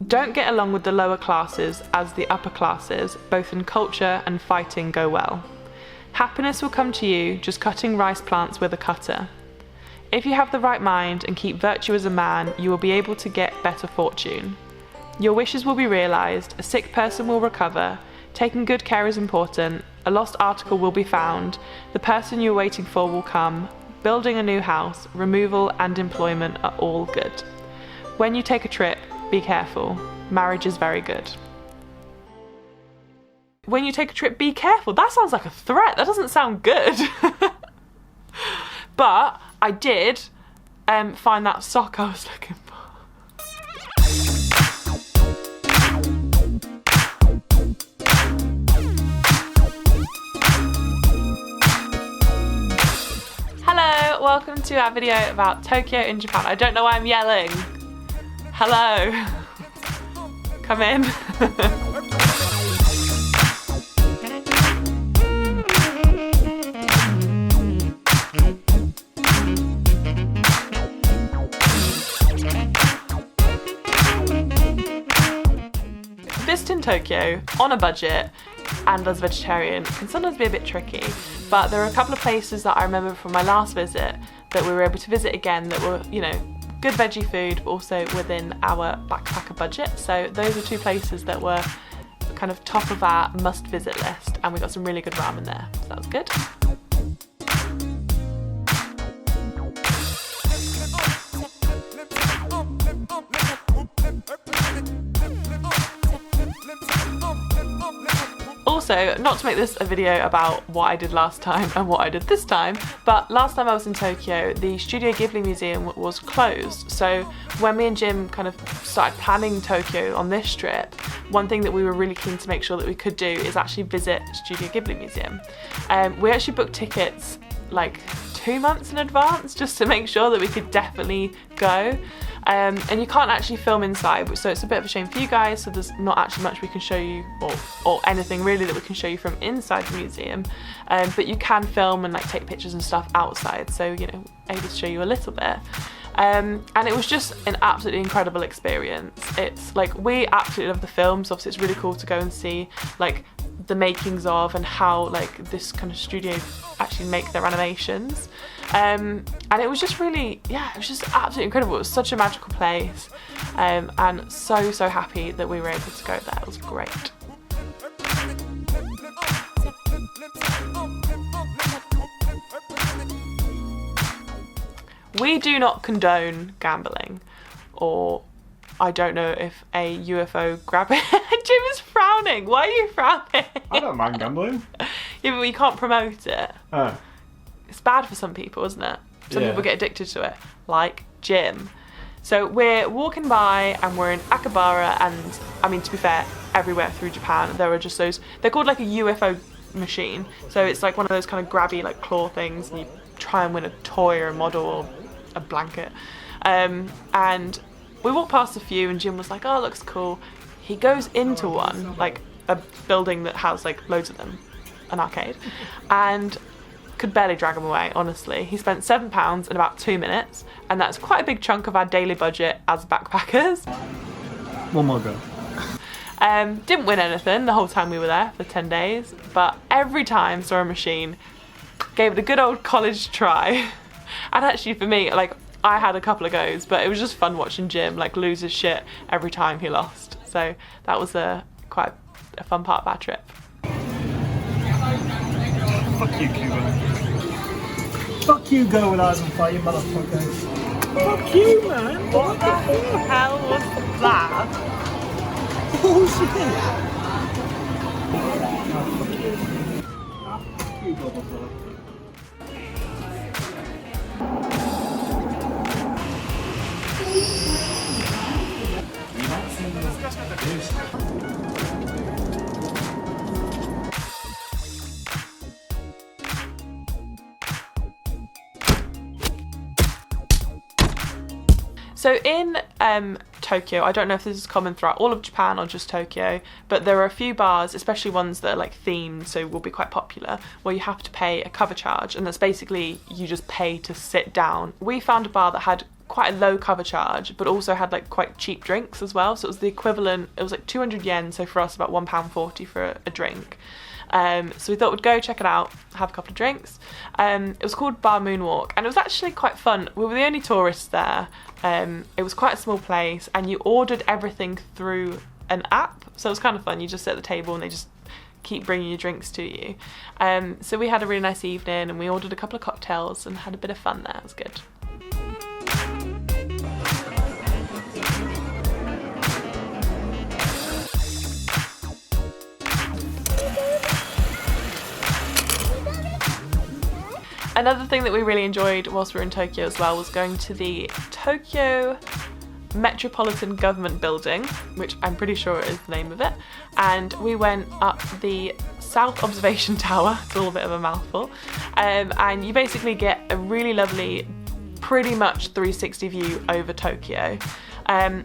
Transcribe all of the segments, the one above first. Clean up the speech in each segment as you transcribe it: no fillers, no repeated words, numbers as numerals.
Don't get along with the lower classes as the upper classes, both in culture and fighting, go well. Happiness will come to you just cutting rice plants with a cutter. If you have the right mind and keep virtue as a man, you will be able to get better fortune. Your wishes will be realised, a sick person will recover, taking good care is important, a lost article will be found, the person you're waiting for will come, building a new house, removal and employment are all good. When you take a trip, be careful. Marriage is very good. When you take a trip, be careful. That sounds like a threat. That doesn't sound good. But I did find that sock I was looking for. Hello, welcome to our video about Tokyo in Japan. I don't know why I'm yelling. Hello. Come in. Visiting Tokyo on a budget and as a vegetarian can sometimes be a bit tricky, but there are a couple of places that I remember from my last visit that we were able to visit again that were, you know, good veggie food, but also within our backpacker budget. So those are two places that were kind of top of our must visit list, and we got some really good ramen there, so that was good. Also, not to make this a video about what I did last time and what I did this time, but last time I was in Tokyo, the Studio Ghibli Museum was closed. So when me and Jim kind of started planning Tokyo on this trip, one thing that we were really keen to make sure that we could do is actually visit Studio Ghibli Museum. We actually booked tickets like 2 months in advance just to make sure that we could definitely go. And you can't actually film inside, so it's a bit of a shame for you guys, so there's not actually much we can show you, or anything really that we can show you from inside the museum, but you can film and like take pictures and stuff outside, so you know, able to show you a little bit. And it was just an absolutely incredible experience. It's like, we absolutely love the films, obviously it's really cool to go and see like the makings of and how like this kind of studio actually make their animations. And it was just really, yeah, it was just absolutely incredible. It was such a magical place, and so happy that we were able to go there. It was great. We do not condone gambling, or I don't know if a UFO grabbing. Jim is frowning. Why are you frowning? I don't mind gambling. Yeah, but we can't promote it. Oh. It's bad for some people, isn't it? Some Yeah. people get addicted to it, like Jim. So we're walking by and we're in Akihabara, and I mean, to be fair, everywhere through Japan there are just those, they're called like a UFO machine. So it's like one of those kind of grabby like claw things, and you try and win a toy or a model or a blanket. And we walked past a few and Jim was like, oh, it looks cool. He goes into one, like a building that has like loads of them, an arcade, and could barely drag him away, honestly. He spent £7 in about 2 minutes, and that's quite a big chunk of our daily budget as backpackers. One more go. Didn't win anything the whole time we were there for 10 days, but every time saw a machine, gave it a good old college try. And actually for me, like, I had a couple of goes, but it was just fun watching Jim like lose his shit every time he lost. So that was quite a fun part of our trip. Fuck you, Cuba. Fuck you, go with eyes on fire, you motherfucker. Fuck you, man. What the hell was that? Oh, shit. Fuck you, motherfucker. So in Tokyo, I don't know if this is common throughout all of Japan or just Tokyo, but there are a few bars, especially ones that are like themed, so will be quite popular, where you have to pay a cover charge, and that's basically you just pay to sit down. We found a bar that had quite a low cover charge, but also had like quite cheap drinks as well. So it was the equivalent, it was like 200 yen, so for us about £1.40 for a drink. So we thought we'd go check it out, have a couple of drinks. It was called Bar Moonwalk, and it was actually quite fun. We were the only tourists there. It was quite a small place, and you ordered everything through an app, so it was kind of fun. You just sit at the table and they just keep bringing your drinks to you. So we had a really nice evening, and we ordered a couple of cocktails and had a bit of fun there. It was good. Another thing that we really enjoyed whilst we were in Tokyo as well was going to the Tokyo Metropolitan Government Building, which I'm pretty sure is the name of it, and we went up the South Observation Tower. It's all a bit of a mouthful, and you basically get a really lovely, pretty much 360 view over Tokyo.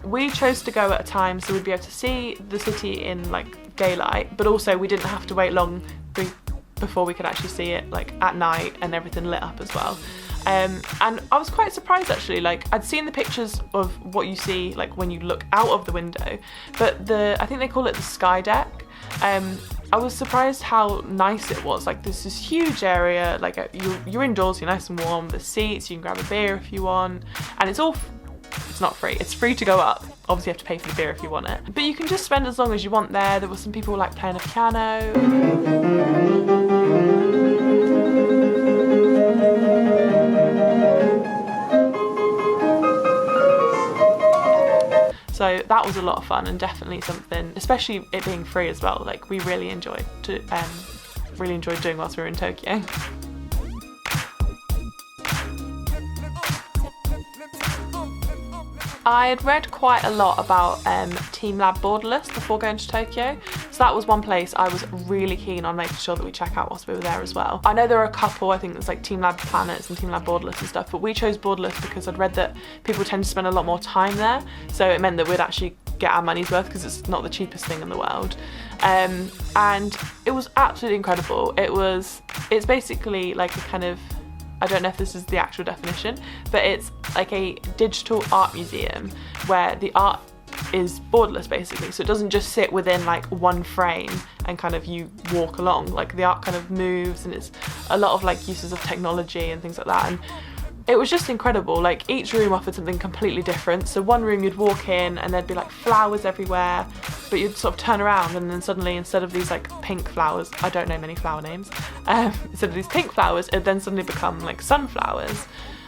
We chose to go at a time so we'd be able to see the city in like daylight, but also we didn't have to wait long before we could actually see it like at night and everything lit up as well. And I was quite surprised actually. Like, I'd seen the pictures of what you see like when you look out of the window, but I think they call it the sky deck. I was surprised how nice it was. Like, there's this huge area, like you're indoors, you're nice and warm, there's seats, you can grab a beer if you want, and it's not free, it's free to go up. Obviously you have to pay for the beer if you want it, but you can just spend as long as you want there. There were some people like playing a piano. So that was a lot of fun, and definitely something, especially it being free as well, like we really enjoyed doing whilst we were in Tokyo. I had read quite a lot about Teamlab Borderless before going to Tokyo, so that was one place I was really keen on making sure that we check out whilst we were there as well. I know there are a couple, I think there's like Teamlab Planets and Teamlab Borderless and stuff, but we chose Borderless because I'd read that people tend to spend a lot more time there, so it meant that we'd actually get our money's worth because it's not the cheapest thing in the world. And it was absolutely incredible. It's basically like a kind of, I don't know if this is the actual definition, but it's like a digital art museum where the art is borderless basically, so it doesn't just sit within like one frame and kind of you walk along. Like, the art kind of moves, and it's a lot of like uses of technology and things like that, and it was just incredible. Like, each room offered something completely different. So one room you'd walk in and there'd be like flowers everywhere, but you'd sort of turn around and then suddenly, instead of these like pink flowers, I don't know many flower names, instead of these pink flowers, it'd then suddenly become like sunflowers.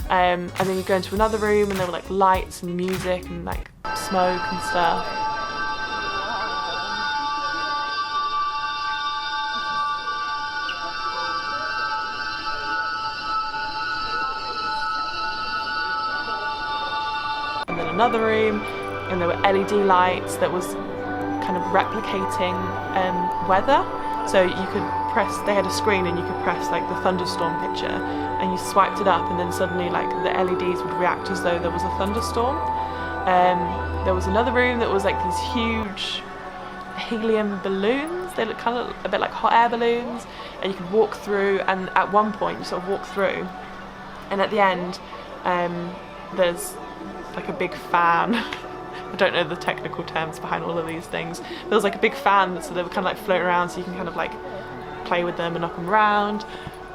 And then you go into another room and there were like lights and music and like smoke and stuff. And then another room, and there were LED lights that was kind of replicating weather. So you could press, they had a screen and you could press like the thunderstorm picture, and you swiped it up, and then suddenly like the LEDs would react as though there was a thunderstorm. There was another room that was like these huge helium balloons. They look kind of a bit like hot air balloons, and you could walk through, and at one point you sort of walk through, and at the end there's like a big fan. I don't know the technical terms behind all of these things. There was like a big fan, so they were kind of like floating around, so you can kind of like play with them and knock them around.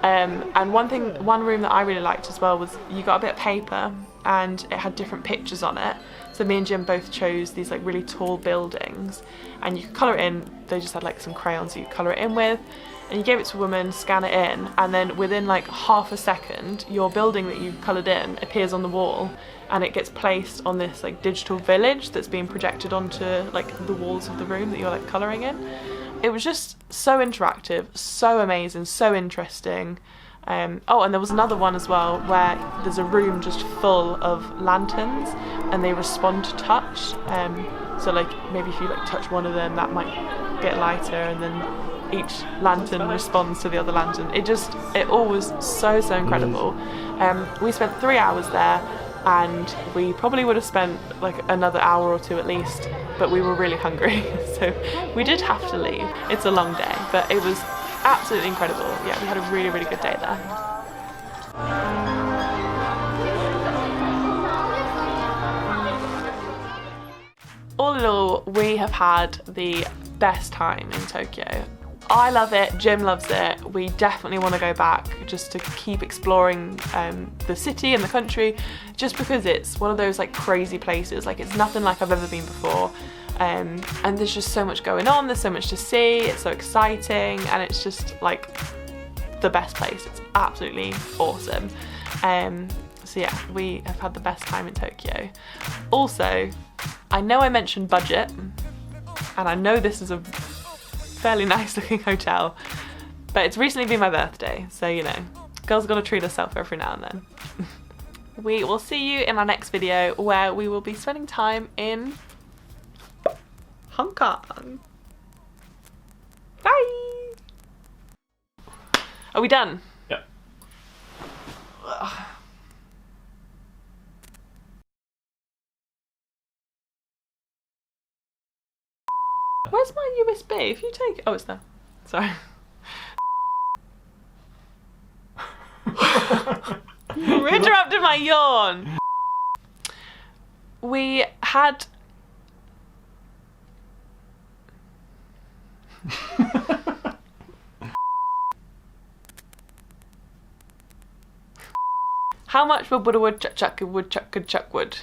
And one room that I really liked as well was you got a bit of paper and it had different pictures on it. So me and Jim both chose these like really tall buildings, and you could colour it in. They just had like some crayons you could colour it in with, and you gave it to a woman, scan it in, and then within like half a second your building that you coloured in appears on the wall, and it gets placed on this like digital village that's being projected onto like the walls of the room that you're like colouring in. It was just so interactive, so amazing, so interesting. Oh, and there was another one as well where there's a room just full of lanterns, and they respond to touch. So like maybe if you like touch one of them, that might get lighter, and then each lantern responds to the other lantern. It all was so incredible. We spent 3 hours there, and we probably would have spent like another hour or two at least, but we were really hungry, so we did have to leave. It's a long day, but it was absolutely incredible. Yeah, we had a really, really good day there. all in all, we have had the best time in Tokyo. I love it, Jim loves it. We definitely want to go back just to keep exploring the city and the country, just because it's one of those like crazy places. Like, it's nothing like I've ever been before. And there's just so much going on, there's so much to see, it's so exciting, and it's just like the best place. It's absolutely awesome. So yeah, we have had the best time in Tokyo. Also, I know I mentioned budget, and I know this is a fairly nice looking hotel, but it's recently been my birthday, so you know, girl's gotta treat herself every now and then. We will see you in our next video, where we will be spending time in Hong Kong. Bye! Are we done? Yeah. Where's my USB? If you take it, oh, it's there. Sorry. You interrupted my yawn. We had how much would a woodchuck could chuck wood?